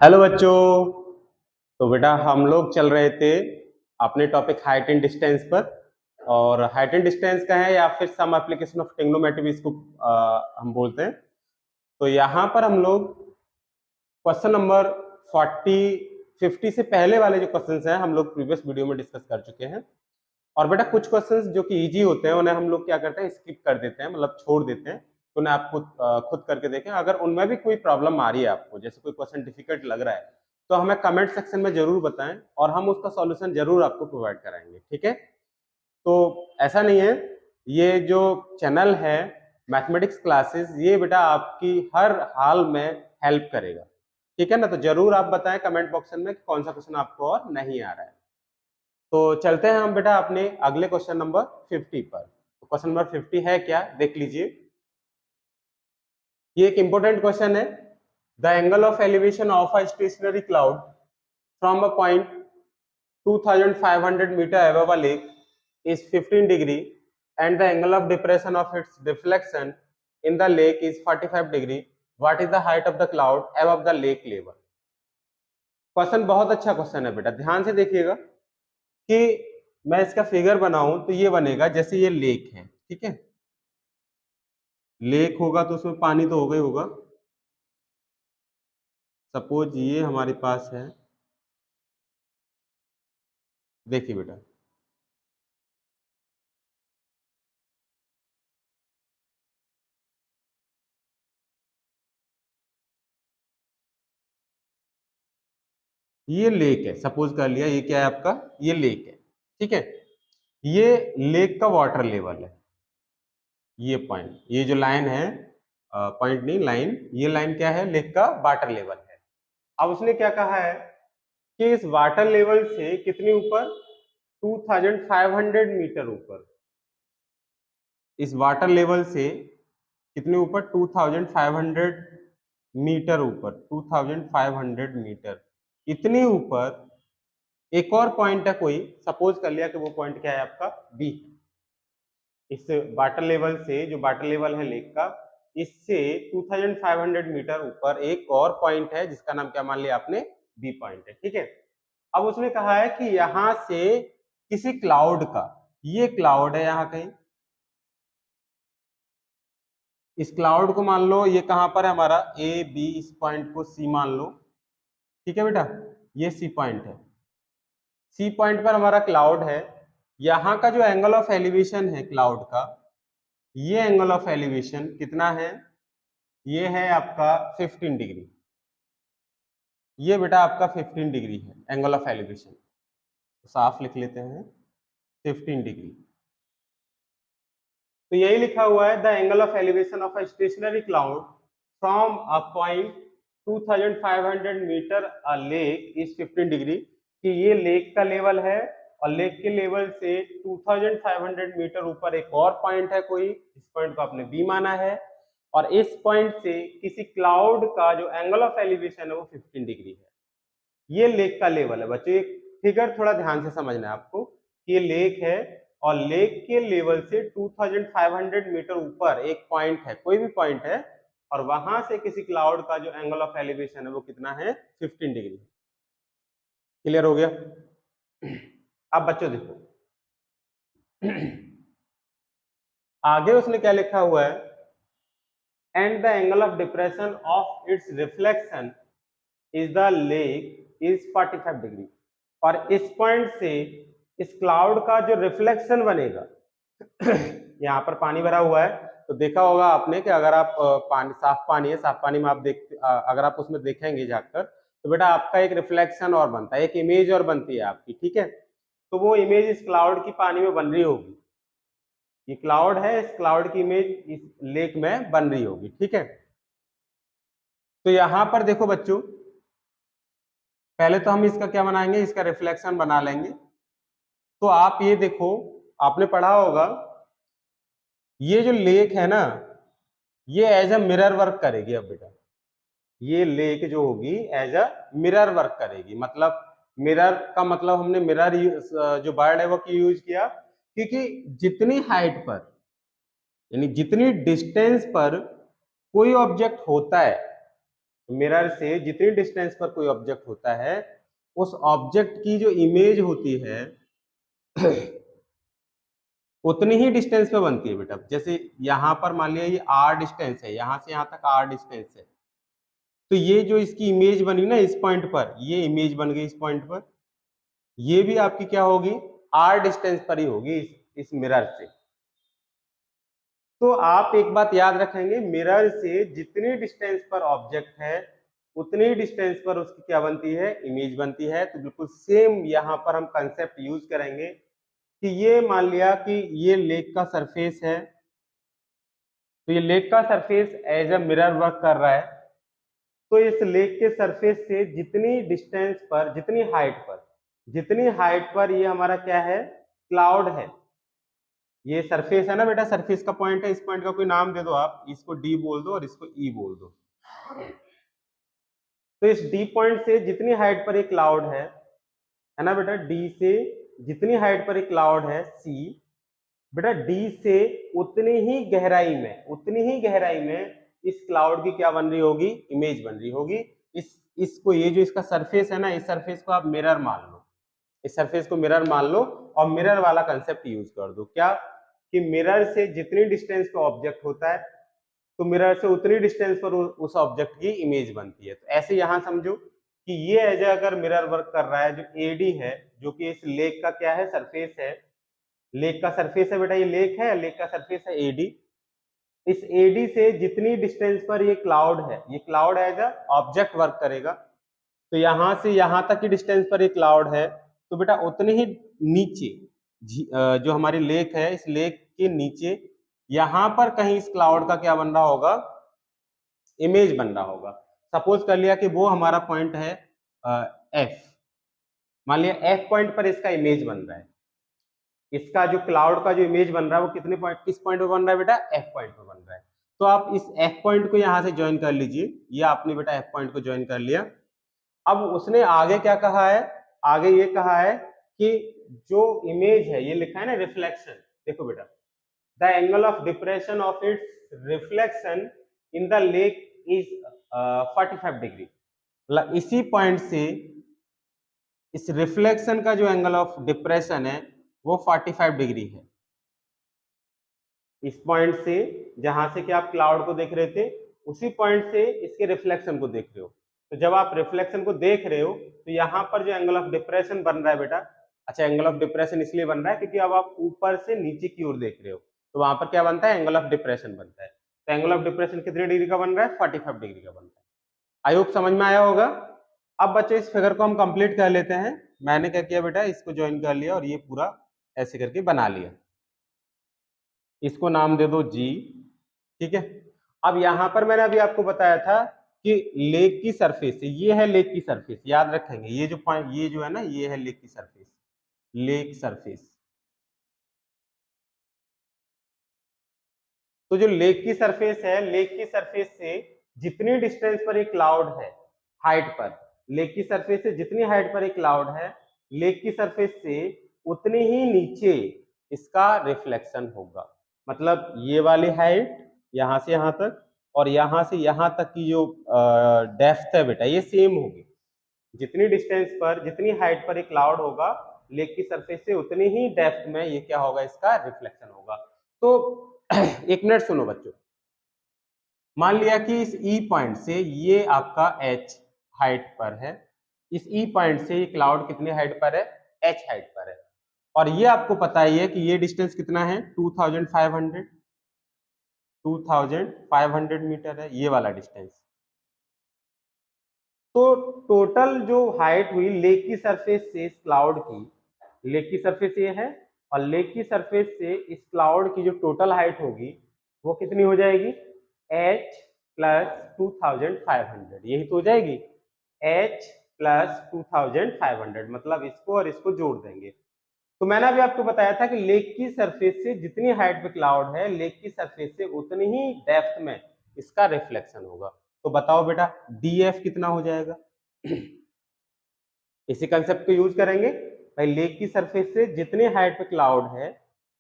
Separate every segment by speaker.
Speaker 1: Hello बच्चों। तो बेटा हम लोग चल रहे थे अपने टॉपिक हाइट एंड डिस्टेंस पर। और हाइट एंड डिस्टेंस का है या फिर सम एप्लीकेशन ऑफ ट्रिग्नोमेट्री इसको हम बोलते हैं। तो यहाँ पर हम लोग क्वेश्चन नंबर 50 से पहले वाले जो क्वेश्चंस हैं हम लोग प्रीवियस वीडियो में डिस्कस कर चुके हैं। और बेटा कुछ क्वेश्चंस जो कि इजी होते हैं उन्हें हम लोग क्या करते हैं, स्किप कर देते हैं, मतलब छोड़ देते हैं। तो उन्हें आप खुद करके देखें। अगर उनमें भी कोई प्रॉब्लम आ रही है आपको, जैसे कोई क्वेश्चन डिफिकल्ट लग रहा है, तो हमें कमेंट सेक्शन में जरूर बताएं और हम उसका सॉल्यूशन जरूर आपको प्रोवाइड कराएंगे। ठीक है। तो ऐसा नहीं है, ये जो चैनल है मैथमेटिक्स क्लासेस, ये बेटा आपकी हर हाल में हेल्प करेगा। ठीक है ना। तो जरूर आप बताएं कमेंट बॉक्स में कि कौन सा क्वेश्चन आपको और नहीं आ रहा है। तो चलते हैं हम बेटा अपने अगले क्वेश्चन नंबर 50 पर। तो क्वेश्चन नंबर 50 है क्या, देख लीजिए। ये एक इंपॉर्टेंट क्वेश्चन है। The angle of elevation of a stationary cloud from a point 2500 metre above a lake is 15 degree and the angle of depression of its deflection in the lake is 45 degree. What is the height of the cloud above the lake level? Question बहुत अच्छा question है बेटा, ध्यान से देखिएगा कि मैं इसका फिगर बनाऊं तो ये बनेगा जैसे ये लेक है। ठीक है। लेक होगा तो उसमें पानी तो होगा ही होगा। सपोज ये हमारे पास है, देखिए बेटा, ये लेक है। सपोज कर लिया ये क्या है आपका, ये लेक है। ठीक है। ये लेक का वाटर लेवल है। ये पॉइंट, ये जो लाइन है, पॉइंट नहीं लाइन, ये लाइन क्या है, लेक का वाटर लेवल है। अब उसने क्या कहा है कि इस वाटर लेवल से कितने ऊपर, 2500 मीटर ऊपर। इस वाटर लेवल से कितने ऊपर, 2500 मीटर ऊपर, 2500 मीटर, इतने ऊपर एक और पॉइंट है कोई। सपोज कर लिया कि वो पॉइंट क्या है आपका, बी। इस वाटर लेवल से, जो वाटर लेवल है लेक का, इससे 2500 मीटर ऊपर एक और पॉइंट है जिसका नाम क्या मान लिया आपने, बी पॉइंट है। ठीक है। अब उसने कहा है कि यहां से किसी क्लाउड का, ये क्लाउड है यहां कहीं, इस क्लाउड को मान लो ये कहां पर है हमारा, ए बी, इस पॉइंट को सी मान लो। ठीक है बेटा, ये सी पॉइंट है। सी पॉइंट पर हमारा क्लाउड है। यहाँ का जो एंगल ऑफ एलिवेशन है क्लाउड का, ये एंगल ऑफ एलिवेशन कितना है, ये है आपका 15 डिग्री। ये बेटा आपका 15 डिग्री है एंगल ऑफ एलिवेशन। तो साफ लिख लेते हैं 15 डिग्री। तो यही लिखा हुआ है, the angle of elevation of a stationary cloud from a point 2500 metre a lake is 15 degree. कि ये लेक का लेवल है और लेक के लेवल से 2500 मीटर ऊपर एक और पॉइंट है कोई, इस पॉइंट को आपने बी माना है। और इस पॉइंट से किसी क्लाउड का जो एंगल ऑफ एलिवेशन है वो 15 डिग्री है। ये लेक का लेवल है बच्चों। एक फिगर थोड़ा ध्यान से समझना है आपको कि ये लेक है और लेक के लेवल से 2500 मीटर ऊपर एक पॉइंट है, कोई भी पॉइंट है, और वहां से किसी क्लाउड का जो एंगल ऑफ एलिवेशन है वो कितना है, 15 डिग्री। क्लियर हो गया। अब बच्चों देखो आगे उसने क्या लिखा हुआ है, and the angle of depression of its reflection is the lake is 45 degree. और इस पॉइंट से इस क्लाउड का जो रिफ्लेक्शन बनेगा यहाँ पर पानी भरा हुआ है, तो देखा होगा आपने कि अगर आप पानी, साफ पानी है, साफ पानी में आप अगर आप उसमें देखेंगे जाकर, तो बेटा आपका एक रिफ्लेक्शन और बनता है, एक इमेज और बनती है आपकी। ठीक है। तो वो इमेज इस क्लाउड की पानी में बन रही होगी। ये क्लाउड है, इस क्लाउड की इमेज इस लेक में बन रही होगी। ठीक है। तो यहां पर देखो बच्चों, पहले तो हम इसका क्या बनाएंगे, इसका रिफ्लेक्शन बना लेंगे। तो आप ये देखो, आपने पढ़ा होगा ये जो लेक है ना, ये एज अ मिरर वर्क करेगी। अब बेटा ये लेक जो होगी एज अ मिरर वर्क करेगी। मतलब मिरर का मतलब हमने मिरर जो वर्ड है वो क्यों यूज किया, क्योंकि जितनी हाइट पर, यानी जितनी डिस्टेंस पर कोई ऑब्जेक्ट होता है, मिरर से जितनी डिस्टेंस पर कोई ऑब्जेक्ट होता है, उस ऑब्जेक्ट की जो इमेज होती है उतनी ही डिस्टेंस पे बनती है बेटा। जैसे यहाँ पर मान लिया ये r डिस्टेंस है, यहाँ से यहाँ तक r डिस्टेंस है, तो ये जो इसकी इमेज बनी ना इस पॉइंट पर, ये इमेज बन गई इस पॉइंट पर, ये भी आपकी क्या होगी, r डिस्टेंस पर ही होगी इस मिरर से। तो आप एक बात याद रखेंगे, मिरर से जितनी डिस्टेंस पर ऑब्जेक्ट है उतनी डिस्टेंस पर उसकी क्या बनती है, इमेज बनती है। तो बिल्कुल सेम यहाँ पर हम कंसेप्ट यूज करेंगे कि ये मान लिया कि ये लेक का सरफेस है, तो ये लेक का surface as a mirror work कर रहा है। तो इस लेक के सरफेस से जितनी डिस्टेंस पर, जितनी हाइट पर ये हमारा क्या है, क्लाउड है। ये सरफेस है ना बेटा, सरफेस का पॉइंट है, इस पॉइंट का कोई नाम दे दो आप, इसको डी बोल दो और इसको ई बोल दो। तो इस डी पॉइंट से जितनी हाइट पर एक क्लाउड है ना बेटा, डी से जितनी हाइट पर एक क्लाउड है सी, बेटा डी से उतनी ही गहराई में इस क्लाउड की क्या बन रही होगी, इमेज बन रही होगी। इसको ये जो इसका सरफेस है ना, इस सरफेस को आप मिरर मान लो, इस सरफेस को मिरर मान लो और मिरर वाला कंसेप्ट यूज कर दो। क्या कि मिरर से जितनी डिस्टेंस पे ऑब्जेक्ट होता है, तो मिरर से उतनी डिस्टेंस पर उस ऑब्जेक्ट की इमेज बनती है। तो ऐसे यहां समझो कि ये एज अगर मिरर वर्क कर रहा है, जो एडी है, जो कि इस लेक का क्या है, सरफेस है, लेक का सरफेस है बेटा, ये लेक है, लेक का सरफेस है एडी। इस एडी से जितनी डिस्टेंस पर ये क्लाउड है, ये cloud as a object work करेगा। तो यहां से यहां तक की डिस्टेंस पर ये क्लाउड है, तो बेटा उतने ही नीचे जो हमारी लेक है, इस लेक के नीचे यहां पर कहीं इस क्लाउड का क्या बन रहा होगा, इमेज बन रहा होगा। सपोज कर लिया कि वो हमारा पॉइंट है एफ, मान लिया एफ पॉइंट पर इसका इमेज बन रहा है। इसका जो क्लाउड का जो इमेज बन रहा है वो कितने पॉइंट, किस पॉइंट पे बन रहा है बेटा, एफ पॉइंट पे बन रहा है। तो आप इस एफ पॉइंट को यहां से ज्वाइन कर लीजिए, ये आपने बेटा एफ पॉइंट को ज्वाइन कर लिया। अब उसने आगे क्या कहा है, आगे ये कहा है कि जो इमेज है, ये लिखा है ना रिफ्लेक्शन, देखो बेटा, the angle of depression of its reflection in the lake is 45 degree. मतलब इसी पॉइंट से इस रिफ्लेक्शन का जो एंगल ऑफ डिप्रेशन है वो 45 डिग्री है। इस पॉइंट से, जहां से कि आप क्लाउड को देख रहे थे, उसी पॉइंट से इसके रिफ्लेक्शन को देख रहे हो। तो जब आप रिफ्लेक्शन को देख रहे हो तो यहाँ पर जो एंगल ऑफ डिप्रेशन बन रहा है बेटा, अच्छा एंगल ऑफ डिप्रेशन इसलिए बन रहा है क्योंकि अब आप ऊपर से नीचे की ओर देख रहे हो, तो वहां पर क्या बनता है, एंगल ऑफ डिप्रेशन बनता है। तो एंगल ऑफ डिप्रेशन कितने डिग्री का बन रहा है, 45 डिग्री का बन रहा है। आई होप समझ में आया होगा। अब बच्चे इस फिगर को हम कंप्लीट कर लेते हैं। मैंने क्या किया बेटा, इसको ज्वाइन कर लिया और ये पूरा ऐसे करके बना लिया। इसको नाम दे दो जी, ठीक है। अब यहां पर मैंने अभी आपको बताया था कि लेक की सरफेस, ये है लेक की सरफेस, याद रखेंगे ये जो पॉइंट, ये जो है ना, ये है लेक की सरफेस, लेक सरफेस। तो जो लेक की सरफेस है, लेक की सरफेस से जितनी डिस्टेंस पर एक क्लाउड है हाइट पर, लेक की सरफेस से जितनी हाइट पर एक क्लाउड है, लेक की सरफेस से उतनी ही नीचे इसका रिफ्लेक्शन होगा। मतलब ये वाली हाइट यहां से यहां तक और यहां से यहां तक की जो डेप्थ है बेटा, ये सेम होगी। जितनी डिस्टेंस पर, जितनी हाइट पर एक क्लाउड होगा, लेक की सरफेस से उतनी ही डेप्थ में ये क्या होगा, इसका रिफ्लेक्शन होगा। तो एक मिनट सुनो बच्चों, मान लिया कि इस ई पॉइंट से ये आपका एच हाइट पर है, इस ई पॉइंट से ये क्लाउड कितनी हाइट पर है, एच हाइट पर है, और ये आपको पता ही है कि ये डिस्टेंस कितना है, 2500 मीटर है, ये वाला डिस्टेंस। तो टोटल जो हाइट हुई लेक की सरफेस से इस क्लाउड की, लेक की सरफेस ये है और लेक की सरफेस से इस क्लाउड की जो टोटल हाइट होगी वो कितनी हो जाएगी, h प्लस 2500, यही तो हो जाएगी, h प्लस 2500, मतलब इसको और इसको जोड़ देंगे। तो मैंने अभी आपको बताया था कि लेक की सरफेस से जितनी हाइट पे क्लाउड है, लेक की सरफेस से उतनी ही डेप्थ में इसका रिफ्लेक्शन होगा। तो बताओ बेटा df कितना हो जाएगा। इसी कंसेप्ट को यूज करेंगे भाई, लेक की सरफेस से जितनी हाइट पे क्लाउड है,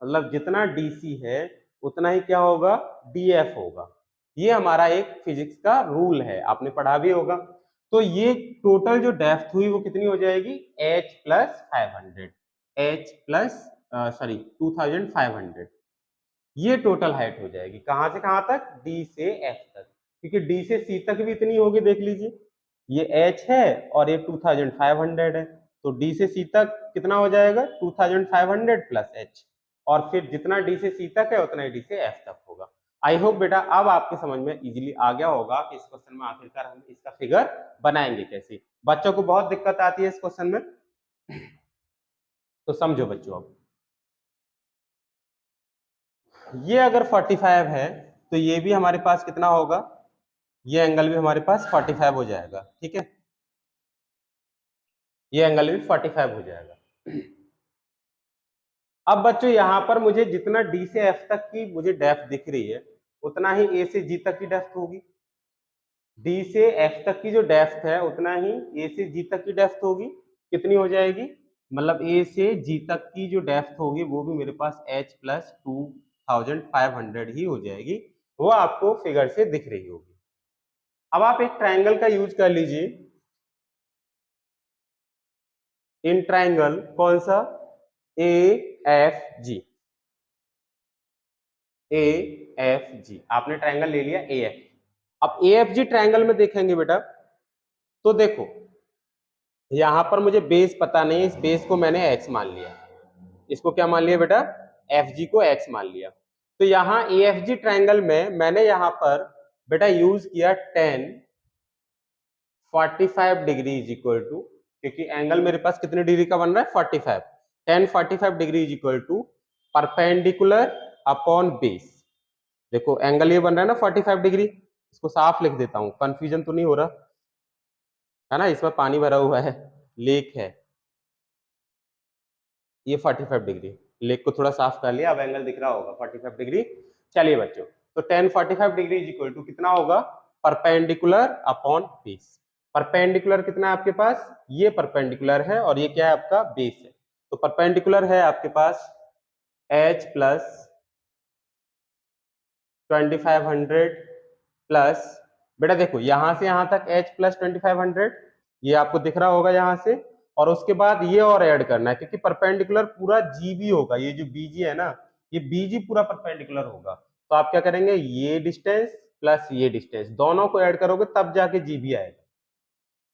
Speaker 1: मतलब जितना dc है उतना ही क्या होगा, df होगा। ये हमारा एक फिजिक्स का रूल है, आपने पढ़ा भी होगा। तो ये टोटल जो डेप्थ हुई वो कितनी हो जाएगी, h plus 500, h plus sorry 2500, ये टोटल हाइट हो जाएगी। कहां से कहां तक, d से f तक, क्योंकि d से c तक भी इतनी होगी, देख लीजिए ये h है और ये 2500 है, तो d से c तक कितना हो जाएगा, 2500 प्लस h, और फिर जितना d से c तक है उतना ही d से f तक होगा। आई होप बेटा अब आपके समझ में इजीली आ गया होगा कि इस क्वेश्चन में आखिरकार हम इसका फिगर बनाएंगे कैसे। बच्चों को बहुत दिक्कत आती है इस क्वेश्चन में, तो समझो बच्चों। अब ये अगर 45 है तो ये भी हमारे पास कितना होगा, ये एंगल भी हमारे पास 45 हो जाएगा, ठीक है, ये एंगल भी 45 हो जाएगा। अब बच्चों यहां पर मुझे जितना डी से एफ तक की मुझे डेप्थ दिख रही है उतना ही ए से जी तक की डेप्थ होगी, डी से एफ तक की जो डेप्थ है उतना ही ए से जी तक की डेप्थ होगी। कितनी हो जाएगी, मतलब ए से जी तक की जो डेप्थ होगी वो भी मेरे पास h प्लस 2500 ही हो जाएगी, वो आपको फिगर से दिख रही होगी। अब आप एक ट्रायंगल का यूज कर लीजिए, इन ट्रायंगल कौन सा, A F G, A F G, आपने ट्रायंगल ले लिया ए एफ। अब ए एफ जी ट्रायंगल में देखेंगे बेटा, तो देखो यहां पर मुझे बेस पता नहीं, इस बेस को मैंने x मान लिया, इसको क्या मान लिया बेटा, एफ जी को x मान लिया। तो यहाँ ए एफ जी ट्रायंगल में मैंने यहाँ पर बेटा यूज किया 1045 डिग्री इज इक्वल टू, क्योंकि एंगल मेरे पास कितने डिग्री का बन रहा है, 45, 1045 degree is equal to perpendicular upon base. देखो एंगल ये बन रहा है ना 45 डिग्री, इसको साफ लिख देता हूं, कंफ्यूजन तो नहीं हो रहा है ना, इसमें पानी भरा हुआ है, लेक है, ये 45 डिग्री, लेक को थोड़ा साफ कर लिया, अब एंगल दिख रहा होगा 45 डिग्री। चलिए बच्चों, तो 1045 डिग्री इज इक्वल टू कितना होगा, परपेंडिकुलर अपॉन बेस। परपेंडिकुलर कितना है आपके पास, ये परपेंडिकुलर है और ये क्या है आपका बेस है, तो परपेंडिकुलर है आपके पास h प्लस 2500 प्लस, बेटा देखो यहां से यहां तक h प्लस 2500, ये आपको दिख रहा होगा यहां से, और उसके बाद ये और ऐड करना है क्योंकि परपेंडिकुलर पूरा जीबी होगा, ये जो बीजी है ना, ये बीजी पूरा परपेंडिकुलर होगा, तो आप क्या करेंगे, ये डिस्टेंस प्लस ये डिस्टेंस दोनों को ऐड करोगे तब जाके जीबी आएगा,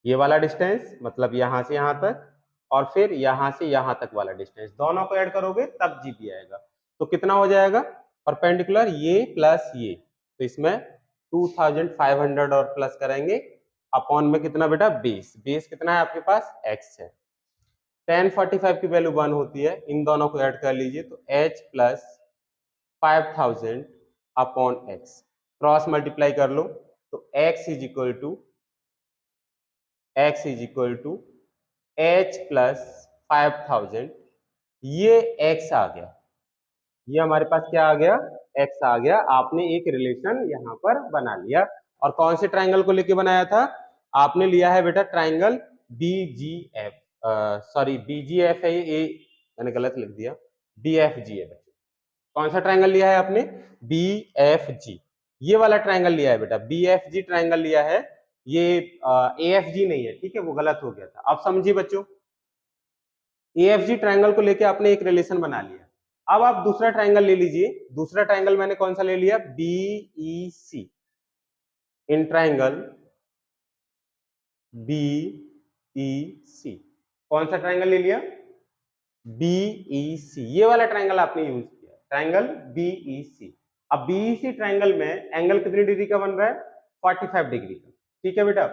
Speaker 1: ये वाला डिस्टेंस मतलब यहां से यहां तक, और फिर यहां से यहां तक वाला डिस्टेंस दोनों को ऐड करोगे तब जीबी आएगा। तो कितना हो जाएगा, परपेंडिकुलर ये प्लस ये, तो इसमें 2500 और प्लस करेंगे, अपॉन में कितना बेटा बेस, बेस कितना है आपके पास x है, 1045 की वैल्यू 1 होती है, इन दोनों को ऐड कर लीजिए तो h plus 5000 upon x, cross multiply कर लो तो x is equal to h plus 5000, ये x आ गया, ये हमारे पास क्या आ गया, x आ गया। आपने एक रिलेशन यहाँ पर बना लिया, और कौन से ट्राइंगल को लेके बनाया था, आपने लिया है बेटा ट्राइंगल BGF, सॉरी BGF है ये, मैंने गलत लिख दिया, BFG है बच्चों। कौन सा ट्राइंगल लिया है आपने, BFG, ये वाला ट्राइंगल लिया है बेटा, BFG ट्राइंगल लिया है, ये AFG नहीं है, ठीक है, वो गलत हो गया था। अब समझिए बच्चों, AFG ट्राइंगल को लेके आपने एक रिलेशन बना लिया, अब आप दूसरा ट्राइंगल ले लीजिए, दूसरा ट्राइंगल मैंने कौन सा ले लिया, BEC, इन ट्राइंगल BEC, कौन सा ट्राइंगल ले लिया, BEC, ये वाला ट्राइंगल आपने यूज किया, ट्राइंगल BEC। अब BEC ट्राइंगल में एंगल कितनी डिग्री का बन रहा है, 45 डिग्री का, ठीक है बेटा।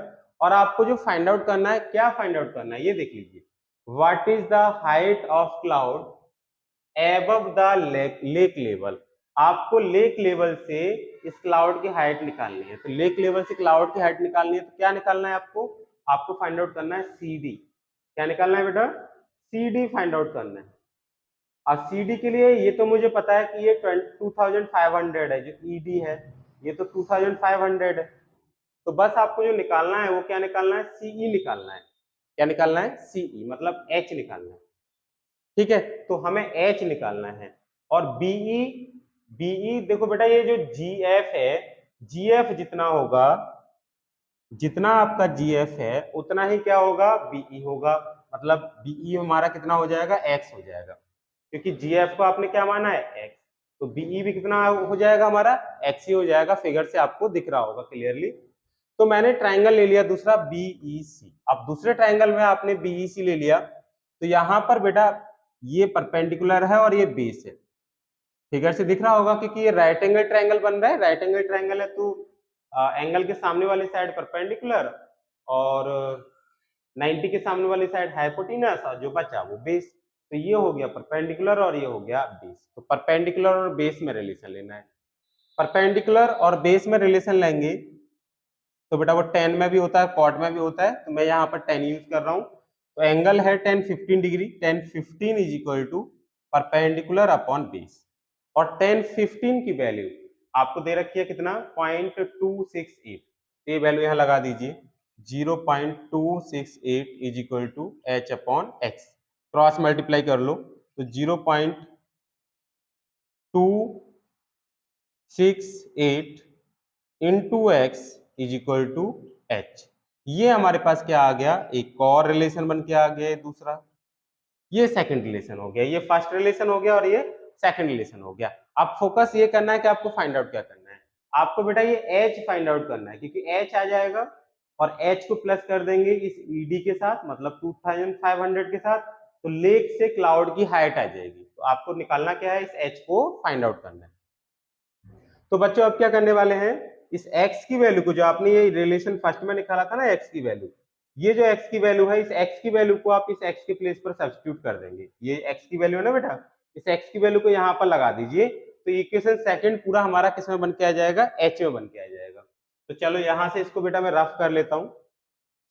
Speaker 1: और आपको जो फाइंड आउट करना है, क्या फाइंड आउट करना है, ये देख लीजिए, what is the height of cloud above the lake level, आपको लेक लेवल से इस क्लाउड की हाइट निकालनी है, तो लेक लेवल से क्लाउड की हाइट निकालनी है, तो क्या निकालना है आपको फाइंड आउट करना है CD, क्या निकालना है बेटा, CD फाइंड आउट करना है। और CD के लिए ये तो मुझे पता है कि ये 2500 है, जो ED है ये तो 2500 है, तो बस आपको जो निकालना है वो क्या निकालना है, CE निकालना है, क्या निकालना है, CE मतलब H निकालना है, ठीक है, तो हमें H निकालना है। और BE देखो बेटा, ये जो GF है जीएफ जितना होगा, जितना आपका जीएफ है उतना ही क्या होगा, बीई होगा। मतलब बीई हमारा कितना हो जाएगा, एक्स हो जाएगा, क्योंकि जीएफ को आपने क्या माना है, एक्स। तो बीई भी कितना हो जाएगा हमारा, एक्स ही हो जाएगा। फिगर से आपको दिख रहा होगा क्लियरली। तो मैंने ट्राइंगल ले लिया दूसरा बीईसी। अब दूसरे ट्राइंगल में आपने बीईसी ले लिया, तो यहाँ पर बेटा ये परपेंडिकुलर है और ये बेस है। फिगर से दिख रहा होगा क्योंकि ये राइट एंगल ट्राइंगल बन रहा है। राइट एंगल ट्राइंगल है तो एंगल के सामने वाली साइड परपेंडिकुलर और 90 के सामने वाली साइड हाइपोटेनस और जो बचा वो बेस। तो ये हो गया परपेंडिकुलर और ये हो गया बेस। तो परपेंडिकुलर और बेस में रिलेशन लेना है। परपेंडिकुलर और बेस में रिलेशन लेंगे तो बेटा वो टेन में भी होता है, कॉट में भी होता है। तो मैं यहाँ पर टेन यूज कर रहा हूँ। तो एंगल है 10-15 degree. 10-15 is equal to perpendicular upon base. और 10-15 की वैल्यू आपको दे रखी है कितना, 0.268। ये वैल्यू यहाँ लगा दीजिए, 0.268 is equal to H upon X. Cross multiply कर लो तो 0.268 into X is equal to H. ये हमारे पास क्या आ गया, एक और रिलेशन बन के आ गया दूसरा। ये सेकंड रिलेशन हो गया, ये फर्स्ट रिलेशन हो गया और ये सेकंड रिलेशन हो गया। अब फोकस ये करना है कि आपको फाइंड आउट क्या करना है। आपको बेटा ये एच फाइंड आउट करना है, क्योंकि एच आ जाएगा और एच को प्लस कर देंगे इस ईडी के साथ, मतलब 2500 के साथ। तो लेक से क्लाउड की हाइट आ जाएगी। तो आपको निकालना क्या है, इस एच को फाइंड आउट करना है। तो बच्चों अब क्या करने वाले हैं, इस x की वैल्यू को, जो आपने ये रिलेशन फर्स्ट में निकाला था ना x की वैल्यू, ये जो x की वैल्यू है, इस x की वैल्यू को आप इस x के प्लेस पर सब्स्टिट्यूट कर देंगे। ये x की वैल्यू है ना बेटा, इस x की वैल्यू को यहाँ पर लगा दीजिए। तो इक्वेशन सेकंड पूरा हमारा किस में बन के आ जाएगा, h में बन के आ जाएगा। तो चलो यहाँ से इसको बेटा मैं रफ कर लेता हूँ,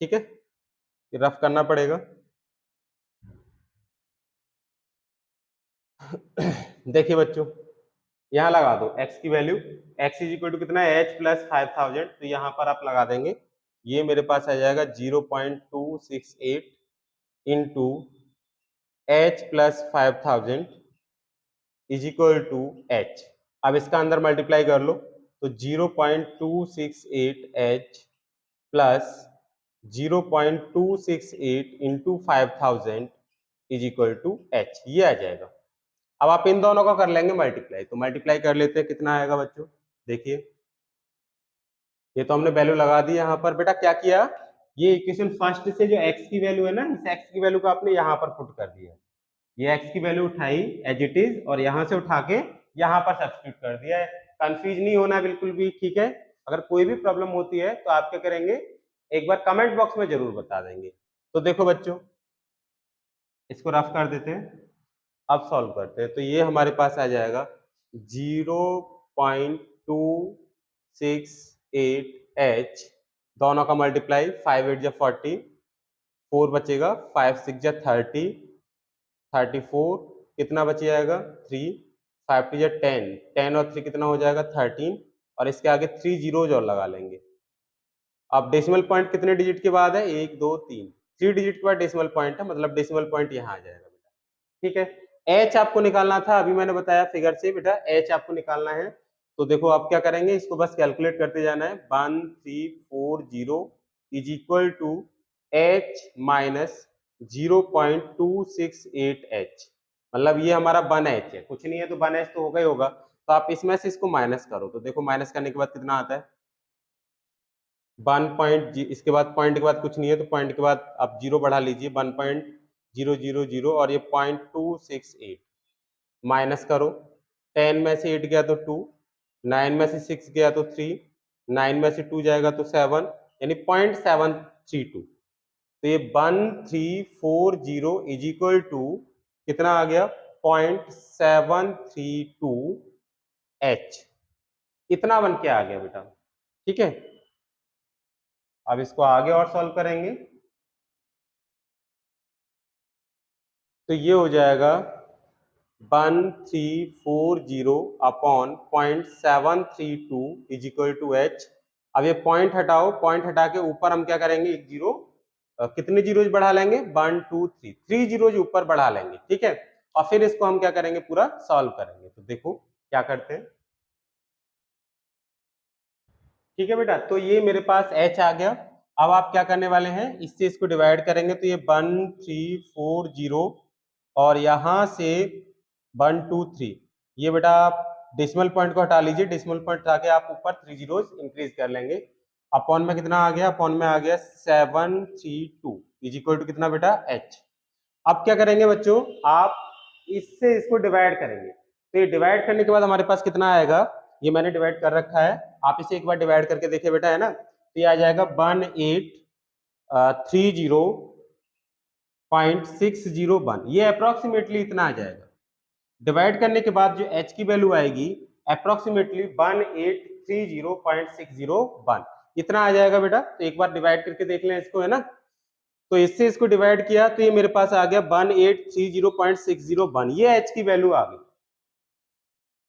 Speaker 1: ठीक है, ये रफ करना पड़ेगा। देखिए बच्चों, यहाँ लगा दो x की value, x is equal to कितना है, h प्लस 5000। तो यहाँ पर आप लगा देंगे, ये मेरे पास आ जाएगा 0.268 into h plus 5000 is equal to h। अब इसका अंदर मल्टीप्लाई कर लो तो 0.268 h plus 0.268 into 5000 is equal to h, ये आ जाएगा। अब आप इन दोनों का कर लेंगे मल्टीप्लाई, तो मल्टीप्लाई कर लेते हैं, कितना आएगा बच्चों, देखिए ये तो हमने वैल्यू लगा दी। यहाँ पर बेटा क्या किया, ये इक्वेशन फर्स्ट से जो x की वैल्यू है ना, इस x की वैल्यू को आपने यहाँ पर पुट कर दिया। ये x की वैल्यू उठाई एज इट इज और यहाँ से उठा के यहाँ पर सब्स्टिट्यूट कर दिया है। कंफ्यूज नहीं होना बिल्कुल भी, ठीक है। अगर कोई भी प्रॉब्लम होती है तो आप क्या करेंगे, एक बार कमेंट बॉक्स में जरूर बता देंगे। तो देखो बच्चों, इसको रफ कर देते हैं, अब सॉल्व करते हैं। तो ये हमारे पास आ जाएगा 0.268 दोनों का मल्टीप्लाई, 5 8 जा 40, 4 बचेगा, 5 6 जा 30, 34 कितना बच जाएगा 3, 5 2 जा 10, 10 और 3 कितना हो जाएगा 13, और इसके आगे 3 जीरोज और लगा लेंगे। अब डेसिमल पॉइंट कितने डिजिट के बाद है, 1 2 3, 3 डिजिट के बाद डेसिमल पॉइंट है, मतलब डेसिमल पॉइंट यहाँ आ जाएगा बेटा, ठीक है। एच आपको निकालना था, अभी मैंने बताया फिगर से बेटा, एच आपको निकालना है। तो देखो आप क्या करेंगे, इसको बस कैलकुलेट करते जाना है। 1340 is equal to H minus 0.268 H, मतलब ये हमारा 1 एच है, कुछ नहीं है तो 1 एच तो होगा ही होगा। तो आप इसमें से इसको माइनस करो, तो देखो माइनस करने के बाद कितना आता है, 1 पॉइंट, इसके बाद पॉइंट के बाद कुछ नहीं है तो पॉइंट के बाद आप जीरो बढ़ा लीजिए, 1.000 और ये 0.268 माइनस करो। 10 में से 8 गया तो 2, 9 में से 6 गया तो 3, 9 में से 2 जाएगा तो 7, यानी 0.732। तो ये 1340 इज इक्वल टू कितना आ गया, 0.732 एच, इतना बन के आ गया बेटा, ठीक है। अब इसको आगे और सॉल्व करेंगे तो ये हो जाएगा 1340 upon 0.732 is equal to H. अब ये पॉइंट हटाओ, पॉइंट हटा के ऊपर हम क्या करेंगे, एक जीरो, कितने जीरोज बढ़ा लेंगे, 1 2 3, 3 जीरोज ऊपर बढ़ा लेंगे, ठीक है। और फिर इसको हम क्या करेंगे, पूरा सॉल्व करेंगे। तो देखो क्या करते हैं, ठीक है बेटा, तो ये मेरे पास h आ गया। अब आप क्या करने वाले हैं, इससे इसको डिवाइड करेंगे तो ये 1340 और यहां से 123, ये बेटा आप डेसिमल पॉइंट को हटा लीजिए, डेसिमल पॉइंट हटा के आप ऊपर 3 जीरोस इंक्रीज कर लेंगे। अपॉन में कितना आ गया, अपॉन में आ गया 732 इज इक्वल टू कितना बेटा, h। अब क्या करेंगे बच्चों, आप इससे इसको डिवाइड करेंगे, तो ये डिवाइड करने के बाद हमारे पास कितना आएगा, ये मैंने डिवाइड कर रखा है, आप इसे एक बार डिवाइड करके देखिए बेटा, है ना, तो ये आ जाएगा 1830.601, ये अप्रोक्सीमेटली इतना आ जाएगा। डिवाइड करने के बाद जो h की वैल्यू आएगी अप्रोक्सीमेटली 1830.601, इतना आ जाएगा बेटा। तो एक बार डिवाइड करके देख लें इसको, है ना, तो इससे इसको डिवाइड किया तो ये मेरे पास आ गया 1830.601, ये h की वैल्यू आ गई,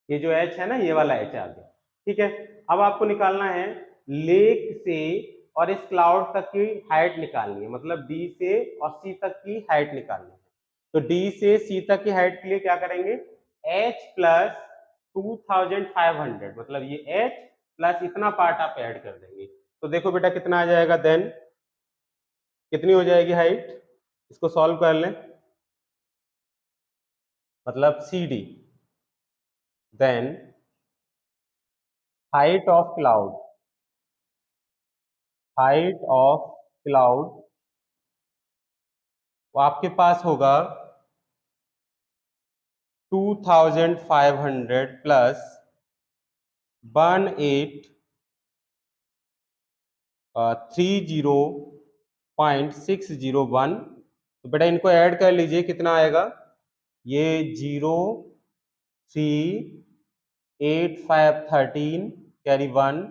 Speaker 1: ये जो h है ना, ये वाला h आ गया। ठीक है, अब आपको निकालना है लेक से और इस क्लाउड तक की हाइट निकालनी है, मतलब d से और c तक की हाइट निकालनी है। तो d से c तक की हाइट के लिए क्या करेंगे, h प्लस 2500, मतलब ये h प्लस इतना पार्ट आप ऐड कर देंगे, तो देखो बेटा कितना आ जाएगा, देन कितनी हो जाएगी हाइट, इसको सॉल्व कर लें, मतलब CD, then height of cloud, height of cloud वो आपके पास होगा 2500 प्लस 1830.601, तो बेटा इनको ऐड कर लीजिए, कितना आएगा, ये 0, 3, 8, 5, 13 कैरी 1,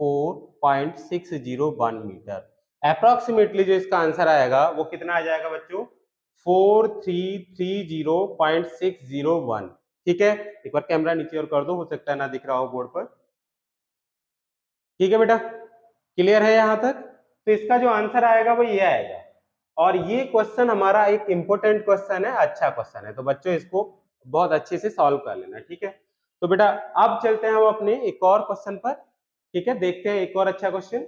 Speaker 1: 4.601 मीटर। अप्रोक्सीमेटली जो इसका आंसर आएगा वो कितना आ जाएगा बच्चों, 4330.601। ठीक है, एक बार कैमरा नीचे और कर दो, हो सकता है ना दिख रहा हो बोर्ड पर। ठीक है बेटा, क्लियर है यहां तक, तो इसका जो आंसर आएगा वो ये आएगा। और ये क्वेश्चन हमारा एक इंपॉर्टेंट क्वेश्चन है, अच्छा क्वेश्चन है, तो बच्चों इसको बहुत अच्छे से सॉल्व कर लेना। ठीक है, तो बेटा अब चलते हैं हम अपने एक और क्वेश्चन पर। ठीक है, देखते हैं एक और अच्छा क्वेश्चन।